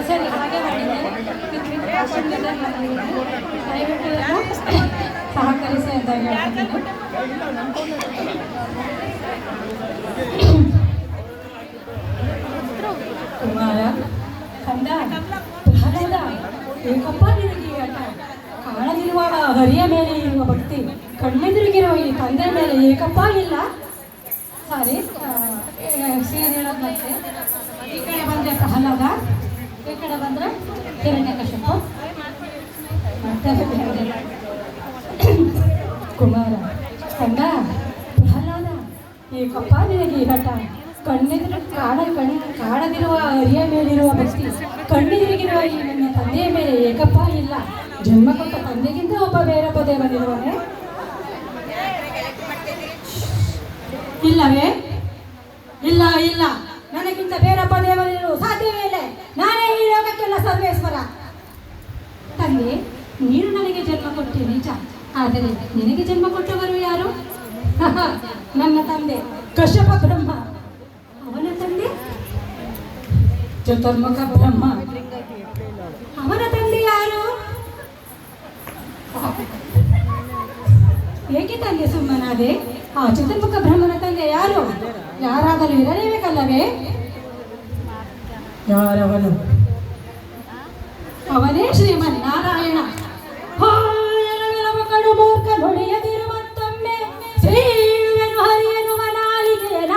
ಸರಿ ಹಾಗೆ ಮಾಡಿದೆ. ದಯವಿಟ್ಟು ಸಹಕರಿಸಿ ಅಂತ ಹೇಳ್ತೀನಿ. ಕುಮಾರ ಕಂದ ಪ್ರಹ್ಲಾದ ಏಕಪ್ಪ ನಿನಗೆ ಆಟ ಕಾಣದಿರುವ ಹರಿಯ ಮೇಲೆ ಇರುವ ಭಕ್ತಿ, ಕಣ್ಣೆದುರಿಗಿರುವ ಈ ತಂದೆ ಮೇಲೆ ಏಕಪ್ಪ ಇಲ್ಲ. ಸಾರಿ ಸೇರಿ ಹೇಳೋದು ಮತ್ತೆ. ಈ ಕಡೆ ಬಂದರೆ ಪ್ರಹ್ಲಾದ, ಈ ಕಡೆ ಬಂದರೆ ಹಿರಣ್ಯಕಶಿಪು. ಕುಮಾರ ಕಂದ ಪ್ರಹ್ಲಾದ ಏಕಪ್ಪ ನಿನಗೆ ಈ ಹಠ, ಕಣ್ಣೆದುರು ಕಾಣದಿರುವ ಹರಿಯ ಮೇಲಿರುವ ಭಕ್ತಿ, ಕಣ್ಣೆದುರಿಗಿರುವ ಈ ನನ್ನ ತಂದೆಯ ಮೇಲೆ ಏಕಪ್ಪ ಇಲ್ಲ. ಜನ್ಮ ಕೊಟ್ಟ ತಂದೆಗಿಂತ ಒಬ್ಬ ಬೇರೊಬ್ಬ ದೇವನಿರುವನೇ? ಇಲ್ಲವೇ? ಇಲ್ಲ ಇಲ್ಲ, ನನಗಿಂತ ಬೇರೊಬ್ಬ ದೇವನಿರು ಸಾಧ್ಯವೇ ಇಲ್ಲ. ನಾನೇ ಈ ಲೋಕಕ್ಕೆಲ್ಲ ಸರ್ವೇಶ್ವರ. ತಂದೆ, ನೀನು ನನಗೆ ಜನ್ಮ ಕೊಟ್ಟೆ ನಿಜ, ಆದರೆ ನಿನಗೆ ಜನ್ಮ ಕೊಟ್ಟವರು ಯಾರು? ನನ್ನ ತಂದೆ ಕಶ್ಯಪ ಬ್ರಹ್ಮ. ಅವನ ತಂದೆ ಚತುರ್ಮುಖ ಬ್ರಹ್ಮ. ಅವನ ತಂದೆ ಯಾರು? ಏಕೆ ತಂದೆ ಸುಮ್ಮನಾದೆ? ಆ ಚತುರ್ಮುಖ ಬ್ರಹ್ಮನ ತಂದೆ ಯಾರು? ಯಾರಾದರೂ ಇರಲೇಬೇಕಲ್ಲವೇ? ಯಾರವನು? ಅವನೇ ಶ್ರೀಮನ್ನಾರಾಯಣ. ಕಡು ಮೂರ್ಖ ನುಡಿಯದಿರು ಮತ್ತೊಮ್ಮೆ ಶ್ರೀಯುವೆನು ಹರಿಯನು ಮನಾಲಿಗೆಯನ.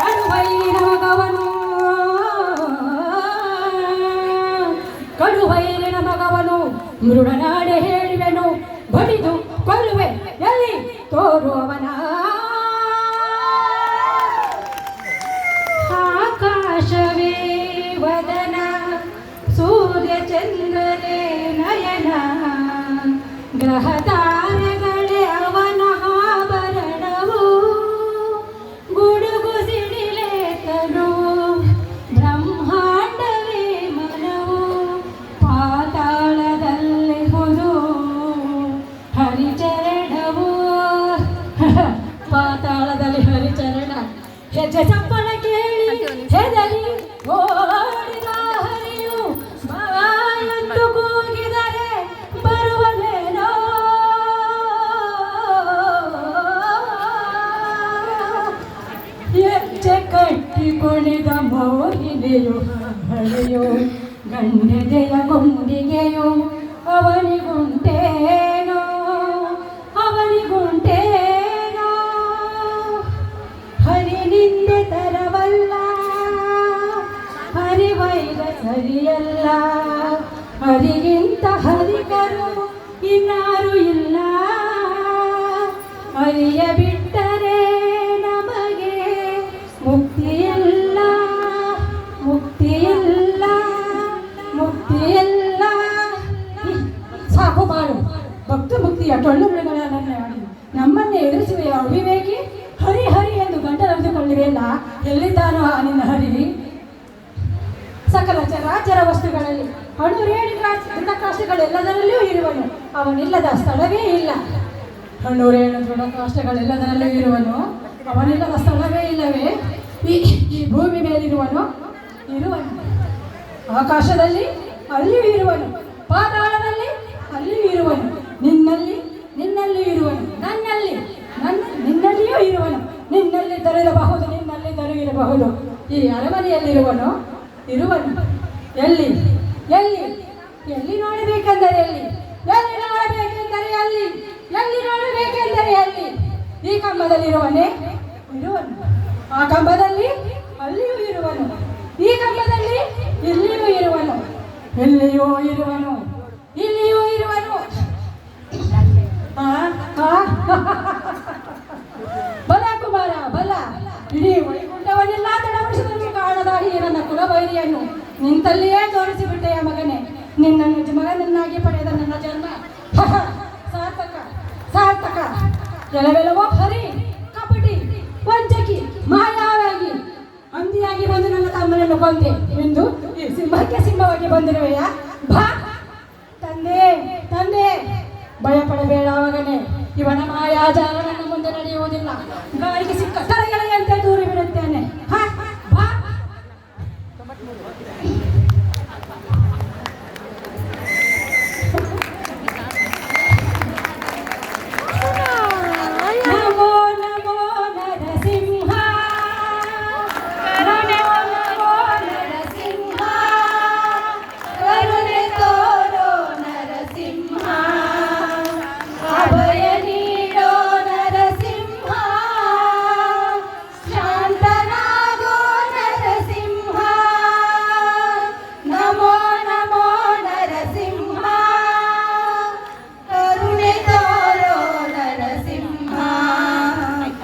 ಕಡುಬೈರಿನ ಮಗವನು, ಕಡುಬೈರಿನ ಮಗವನು ಮೃಡನಾಡೆ ಹೇಳಿವೆನು, ಬಡಿದು ಕೊಲ್ಲುವೆ ಎಲ್ಲಿ ತೋರುವವನ. ಆಕಾಶವೇ ವದನ, ಸೂರ್ಯ ಚಂದ್ರರೇ ನಯನ, ಗ್ರಹ ತಾರೆಗಳೇ ಅವನ ಆಭರಣವು, ಗುಡುಗು ಸಿಡಿಲೇತನು ಬ್ರಹ್ಮಾಂಡವೇ ಮನವು, ಪಾತಾಳದಲ್ಲಿ ಹುದು ಹರಿಚರಣವು. ಪಾತಾಳದಲ್ಲಿ ಹರಿಚರಣ. ಹೆಜ್ಜೆ ಚಪ್ಪಳ ಕೇಳಿ ಹೆದರಿ ಓಡಿದ ಹರಿಯು, ಎಂದು ಕೂಗಿದರೆ ಬರುವನೇನೋ. ಹೆಜ್ಜೆ ಕಟ್ಟಿ ಕುಣಿದ ಮೋಹಿನಿಯು ಹರಿಯು, ಗಂಡೆದೆಯ ಗುಂಡಿಗೆಯು ಅವನಿಗುಂಟೇನೋ, ಅವನಿಗುಂಟೇನೋ. ಹರಿನಿಂದೆ ತರವಲ್ಲ, ಹರಿವೈದ ಸರಿಯಲ್ಲ, ಹರಿಗಿಂತ ಹರಿಕರು ಇನ್ನಾರು ಇಲ್ಲ. ಹರಿಯ ಬಿಟ್ಟರೆ ನಮಗೆ ಮುಕ್ತಿಯಿಲ್ಲ, ಮುಕ್ತಿಯಿಲ್ಲ, ಮುಕ್ತಿಯಿಲ್ಲ. ಸಾಕು ಮಾಡು, ಭಕ್ತ ಮುಕ್ತಿಯ ಟೊಳ್ಳುಗಳನ್ನೇ ಆಡಿ ನಮ್ಮನ್ನೇ ಎದುರಿಸುವ ಅವಿವೇಕಿ. ಹರಿ ಹರಿ ಎಂದು ಗಂಟಲರಿದುಕೊಳ್ಳುವೆಲ್ಲ, ಎಲ್ಲಿದ್ದಾನೋ ಆ ನಿನ್ನ ಹರಿ? ಸಕಲ ಚರಾಚರ ವಸ್ತುಗಳಲ್ಲಿ ಅಣು ರೇಣು ದೃಢಕಾಷ್ಟಗಳೆಲ್ಲದರಲ್ಲಿಯೂ ಇರುವನು, ಅವನಿಲ್ಲದ ಸ್ಥಳವೇ ಇಲ್ಲ. ಹಣ್ಣು ರೇಣು ದೃಢಕಾಷ್ಟಗಳೆಲ್ಲದರಲ್ಲೂ ಇರುವನು, ಅವನಿಲ್ಲದ ಸ್ಥಳವೇ ಇಲ್ಲವೇ? ಈ ಭೂಮಿ ಮೇಲಿರುವನು, ಇರುವನು. ಆಕಾಶದಲ್ಲಿ ಅಲ್ಲಿಯೂ ಇರುವನು, ಪಾತಾಳದಲ್ಲಿ ಅಲ್ಲಿಯೂ ಇರುವನು, ನಿನ್ನಲ್ಲಿ ನಿನ್ನಲ್ಲಿಯೂ ಇರುವನು, ನನ್ನಲ್ಲಿ ನಿನ್ನಲ್ಲಿಯೂ ಇರುವನು. ನಿನ್ನಲ್ಲಿದ್ದರೂ ಇರಬಹುದು, ನಿನ್ನಲ್ಲಿದ್ದರೂ ಇರಬಹುದು. ಈ ಅರಮನೆಯಲ್ಲಿರುವನು, ಇರುವನು. ಎಲ್ಲಿ ಎಲ್ಲಿ ಎಲ್ಲಿ ನೋಡಬೇಕೆಂದರೆ ಎಲ್ಲಿ, ಎಲ್ಲಿ ನೋಡಬೇಕೆಂದರೆ ಎಲ್ಲಿ, ಎಲ್ಲಿ ನೋಡಬೇಕೆಂದರೆ ಎಲ್ಲಿ? ಈ ಕಂಬದಲ್ಲಿರುವನೇ, ಇರುವನು. ಆ ಕಂಬದಲ್ಲಿ ಅಲ್ಲಿಯೂ ಇರುವನು, ಈ ಕಂಬದಲ್ಲಿ ಇಲ್ಲಿಯೂ ಇರುವನು, ಎಲ್ಲಿಯೂ ಇರುವನು, ಇಲ್ಲಿಯೂ ಇರುವನು. ಬಲ ಕುಮಾರ ಬಲ. ಇಡೀ ವೈಕುಂಠವನ್ನೆಲ್ಲ ತಡವಡಿಸಿದರೂ ಕಾಣದಾಗಿ ನನ್ನ ಕುಲವೈರಿಯನ್ನು ನಿಂತಲ್ಲಿಯೇ ತೋರಿಸಿಬಿಟ್ಟೆಯ ಮಗನೇ. ನಿನ್ನನ್ನು ಮಗನನ್ನಾಗಿ ಪಡೆದ ನನ್ನ ಜನ್ಮ ಸಾರ್ಥಕ ಸಾರ್ಥಕ. ಕೆಲವೆಲ್ಲವೋ ಹರಿ, ಕಪಟಿ, ವಂಚಕಿ, ಮಾಯಾವಾಗಿ, ಹಂದಿಯಾಗಿ ಬಂದು ನನ್ನ ತಮ್ಮನನ್ನು ಕೊಂದೆ ಎಂದು ಈ ಸಿಂಹಕ್ಕೆ ಸಿಂಹವಾಗಿ ಬಂದಿರುವೆಯಾ? ಭಾ ತಂದೆ ತಂದೆ, ಭಯ ಪಡಬೇಡ ಮಗನೇ. ಲೆಕ್ಕಾಚಾರ ನನ್ನ ಮುಂದೆ ನಡೆಯುವುದಿಲ್ಲ. ಗಾಳಿಗೆ ಸಿಕ್ಕ ತಲೆಗಳಂತೆ ದೂರಿ ಬಿಡುತ್ತೇನೆ. ಹಾ, ಬಾ. ನಮೋ ನಮೋ ನರಸಿಂಹ, ನಮೋ ನಮೋ ನರಸಿಂಹ, ಕರುಣೆ ತೋರೋ ನರಸಿಂಹ, ಅಭಯ ನೀಡೋ ನರಸಿಂಹ, ಶಾಂತನಾಗೋ ನರಸಿಂಹ. ನಮೋ ನಮೋ ನರಸಿಂಹ, ಕರುಣೆ ತೋರೋ ನರಸಿಂಹ,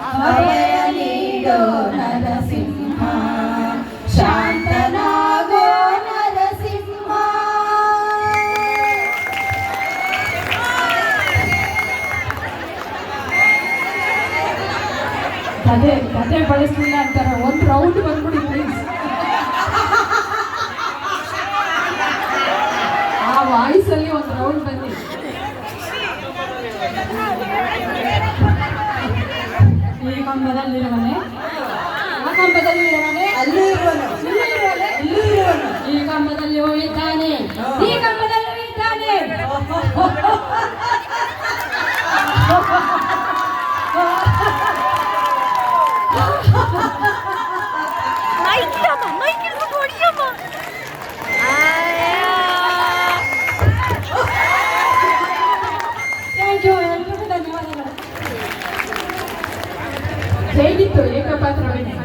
ಅಭಯ ನೀಡೋ ನರಸಿಂಹ, ಶಾಂತನಾಗೋ ನರಸಿಂಹ. ಕತೆ ಬಳಸಲಿಲ್ಲ ಅಂತಾರೆ. ಒಂದು ರೌಂಡ್ ಬಂದ್ಬಿಡಿ ಪ್ಲೀಸ್. ಆ ವಾಯ್ಸಲ್ಲಿ ಒಂದು ರೌಂಡ್ ಬನ್ನಿ. ಈ ಕಂಬದಲ್ಲಿರುವನೆ, ಆ ಕಂಬದಲ್ಲಿರುವನೆ, ಅಲ್ಲೂ ಇರುವನು, ಇಲ್ಲೂ ಇರುವನೆ, ಇಲ್ಲೂ ಇರುವನು. ಈ ಕಂಬದಲ್ಲಿಯೂ ಇದ್ದಾನೆ, ಈ ಕಂಬದಲ್ಲೂ ಇದ್ದಾನೆ. ಥ್ಯಾಂಕ್ ಯು, ಎಲ್ರಿಗೂ ಧನ್ಯವಾದಗಳು. ಹೇಗಿತ್ತು ಏಕಪಾತ್ರ ಅಭಿನಯ?